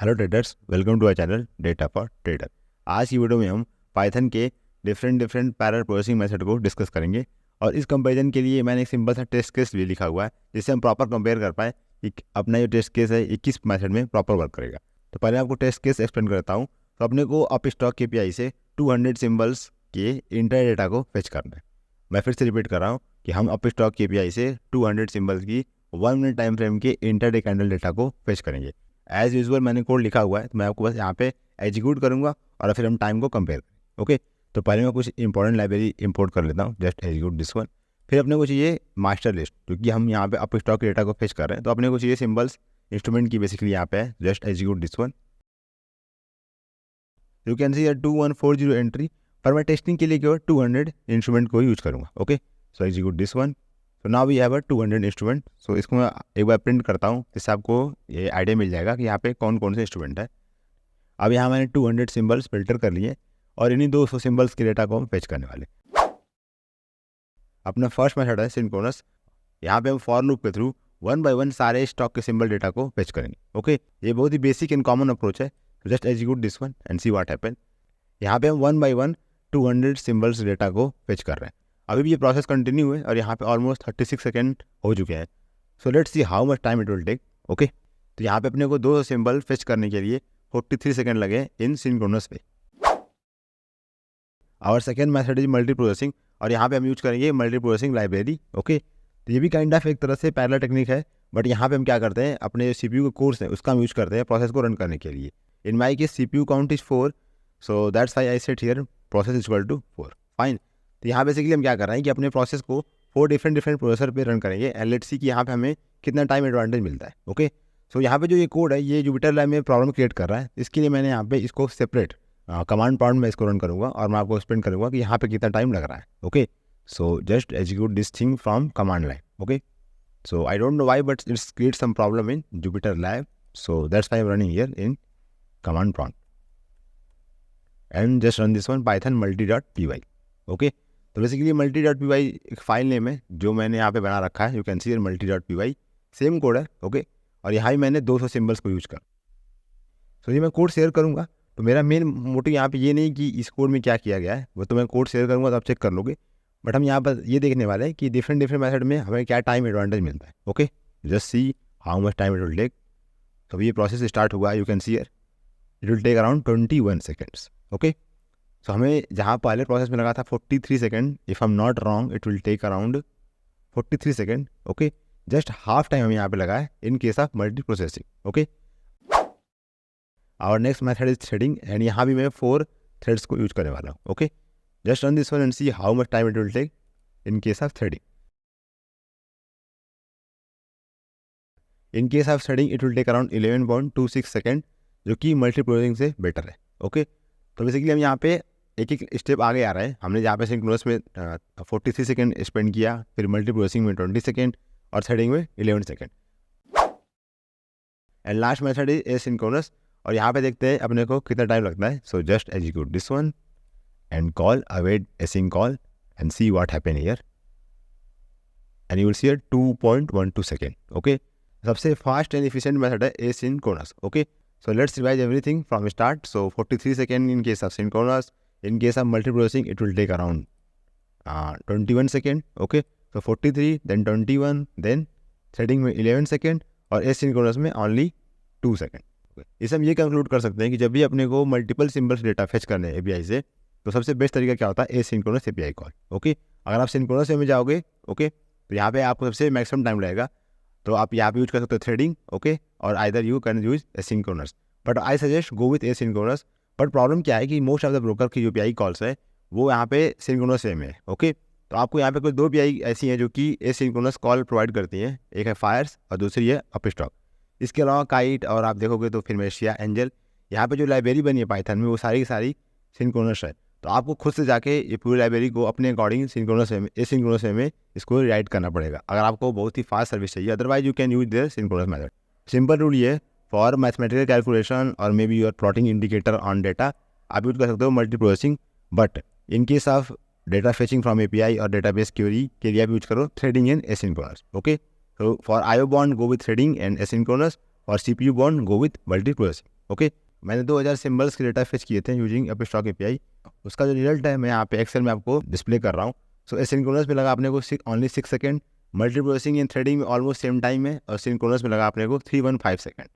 Hello traders, welcome to our channel data for trader. आज की video में हम पाइथन के डिफरेंट पैरेलल प्रोसेसिंग मेथड को डिस्कस करेंगे और इस कंपैरिजन के लिए मैंने एक सिंपल सा टेस्ट केस भी लिखा हुआ है जिससे हम प्रॉपर कंपेयर कर पाए कि अपना जो टेस्ट केस है ये किस मेथड में प्रॉपर वर्क करेगा। तो पहले आपको टेस्ट केस एक्सप्लेन करता हूँ। तो अपने को अप स्टॉक केपीआई से 200 सिंबल्स के इंटर डेटा को फेच करना है। मैं फिर से रिपीट कर रहा हूँ कि हम अप स्टॉक केपीआई से 200 सिंबल्स की 1 मिनट टाइम फ्रेम के इंटर डे कैंडल डेटा को फेच करेंगे। एज यूजुअल मैंने कोड लिखा हुआ है, तो मैं आपको बस यहाँ पे एग्जीक्यूट करूँगा और फिर हम टाइम को कंपेयर करें। ओके, तो पहले मैं कुछ इंपॉर्टेंट लाइब्रेरी इंपोर्ट कर लेता हूँ। Just execute this one. फिर अपने को चाहिए मास्टर लिस्ट, क्योंकि हम यहाँ पे अप स्टॉक डेटा को फेच कर रहे हैं, तो अपने को चाहिए सिंबल्स इंस्ट्रूमेंट की बेसिकली यहाँ पे है। Just execute this one. You can C 2140 entry, पर मैं टेस्टिंग के लिए केवल 200 इंस्ट्रूमेंट को यूज करूँगा। Okay, so execute this one. तो नाउ वी हैव 200 इंस्ट्रूमेंट। सो इसको मैं एक बार प्रिंट करता हूँ, जिससे आपको ये आइडिया मिल जाएगा कि यहाँ पे कौन कौन से इंस्ट्रूमेंट है। अब यहाँ मैंने 200 सिंबल्स फिल्टर कर लिए और इन्हीं 200 सिंबल्स के डेटा को हम फेच करने वाले। अपना फर्स्ट मेथड है सिंक्रोनस। यहाँ पे हम फॉर लूप के थ्रू 1 बाय 1 सारे स्टॉक के सिंबल डेटा को फेच करेंगे। ओके, ये बहुत ही बेसिक एंड कॉमन अप्रोच है। Just execute this one and see what happen. यहाँ पे हम 1 बाय 1 200 सिंबल्स डेटा को फेच कर रहे हैं। अभी भी ये प्रोसेस कंटिन्यू है और यहाँ पे ऑलमोस्ट 36 सेकेंड हो चुके हैं। So let's see how much time it will take. Okay, तो यहाँ पे अपने को 2 सिंबल फेच करने के लिए 43 सेकेंड लगे इन सिंक्रोनस पे। Our second method is multi processing और यहाँ पे हम यूज करेंगे मल्टी प्रोसेसिंग लाइब्रेरी। ओके, तो ये भी काइंड ऑफ एक तरह से पैरेलल टेक्निक है, बट यहाँ पे हम क्या करते हैं, अपने जो सीपीयू का कोर्स है उसका हम यूज करते हैं प्रोसेस को रन करने के लिए। In my case CPU count is 4, so that's why I set here process is equal to 4। Fine. तो यहाँ बेसिकली हम क्या कर रहे हैं कि अपने प्रोसेस को 4 डिफरेंट प्रोसेसर पे रन करेंगे एंड लेट्स सी कि यहाँ पे हमें कितना टाइम एडवांटेज मिलता है। ओके, सो यहाँ पे जो ये कोड है ये जुपिटर लैब में प्रॉब्लम क्रिएट कर रहा है। इसके लिए मैंने यहाँ पे इसको सेपरेट कमांड प्रॉम्प्ट में इसको रन करूँगा और मैं आपको एक्सप्लेन करूँगा कि यहाँ पे कितना टाइम लग रहा है। Okay, so just execute this thing from command line. Okay, so I don't know why, but it's create some problem in Jupyter Lab, so that's why I'm running here in command prompt and just run this one python multi.py. okay, तो basically multi.py एक file name है जो मैंने यहाँ पे बना रखा है। You can C multi.py same code है। ओके, और यहाँ भी मैंने 200 सिंबल्स को यूज कर। सो ये मैं कोड शेयर करूँगा, तो मेरा मेन मोटिव यहाँ पे ये नहीं कि इस कोड में क्या किया गया है, वो तो मैं कोड शेयर करूँगा तो आप चेक कर लोगे। बट हम यहाँ पर ये देखने वाले हैं कि डिफरेंट मेथड में हमें क्या टाइम एडवांटेज मिलता है। Okay, just see how much time it will take. तो ये प्रोसेस स्टार्ट हुआ, you can see here it will take around 21 seconds. Okay, so हमें जहाँ पहले प्रोसेस में लगा था 43 second, if I am not wrong it will take around 43 second. Okay, just half time हमें यहाँ पे लगा है in case of multi processing. Okay, our next method is threading and यहाँ भी मैं 4 थ्रेड्स को यूज करने वाला हूँ। Okay, just run this one and see how much time it will take in case of threading. In case of threading it will take around 11.26 second, जो कि multi processing से बेटर है। Okay, तो basically हम यहाँ पे एक एक स्टेप आगे आ रहे हैं। हमने यहाँ पे सिंक्रोनस में 43 सेकेंड स्पेंड किया, फिर मल्टी प्रोसेसिंग में 20 सेकेंड और थ्रेडिंग में 11 second. And last method is asynchronous और यहाँ पे देखते हैं अपने को कितना टाइम लगता है। So just execute this one and call await async call and see what happen here and you will see a 2.12 second. okay, सबसे fast and efficient method है asynchronous. okay, so let's revise everything from start. So 43 second in case of synchronous, in case of multiprocessing it will take around 21 second. okay, so 43 then 21 then threading में 11 second और asynchronous में only 2 second. इसे हम ये conclude कर सकते हैं कि जब भी अपने को मल्टीपल सिंबल्स डेटा फेच करने हैं एपीआई से, तो सबसे बेस्ट तरीका क्या होता है, एसिंक्रोनस एपीआई कॉल। ओके, अगर आप सिंक्रोनस में जाओगे ओके, तो यहाँ पे आपको सबसे मैक्सिमम टाइम लगेगा, तो आप यहाँ पे यूज कर सकते हो थ्रेडिंग। ओके, और either you can use asynchronous, but I suggest go with asynchronous. But problem क्या है कि मोस्ट ऑफ द ब्रोकर की जो एपीआई कॉल्स है वो यहाँ पे सिंक्रोनस में है। ओके, तो आपको यहाँ पे कुछ 2 एपीआई ऐसी हैं जो कि एसिंक्रोनस कॉल प्रोवाइड करती हैं, एक है फायर्स और दूसरी है अपस्टॉक। इसके अलावा काइट और आप देखोगे तो फिरमेशिया, एंजल, यहाँ पे जो लाइब्रेरी बनी है पाइथन में वो सारी की सारी सिंक्रोनस है। तो आपको खुद से जाके ये पूरी लाइब्रेरी को अपने अकॉर्डिंग सिंक्रोनस में एसिंक्रोनस में इसको राइट करना पड़ेगा अगर आपको बहुत ही फास्ट सर्विस चाहिए। Otherwise you can use their synchronous method. Simple rule ये, फॉर मैथमेटिकल कैलकुलेशन और may be your plotting indicator on data आप यूज कर सकते हो multi processing, but in case of data fetching from API और database query के लिए आप यूज करो threading and asynchronous. Okay, so for IO bond go with threading and asynchronous, for CPU bond go with multi processing. Okay, मैंने 2000 symbols के data fetch किए थे using एपस्टॉक API. उसका जो रिजल्ट है मैं यहाँ पे एक्सेल में आपको डिस्प्ले कर रहा हूँ। सो एसिंक्रोनस में लगा अपने को only 6 second, multi processing and threading में ऑलमोस्ट सेम टाइम है, और सिंक्रोनस में लगा अपने को 315 सेकंड।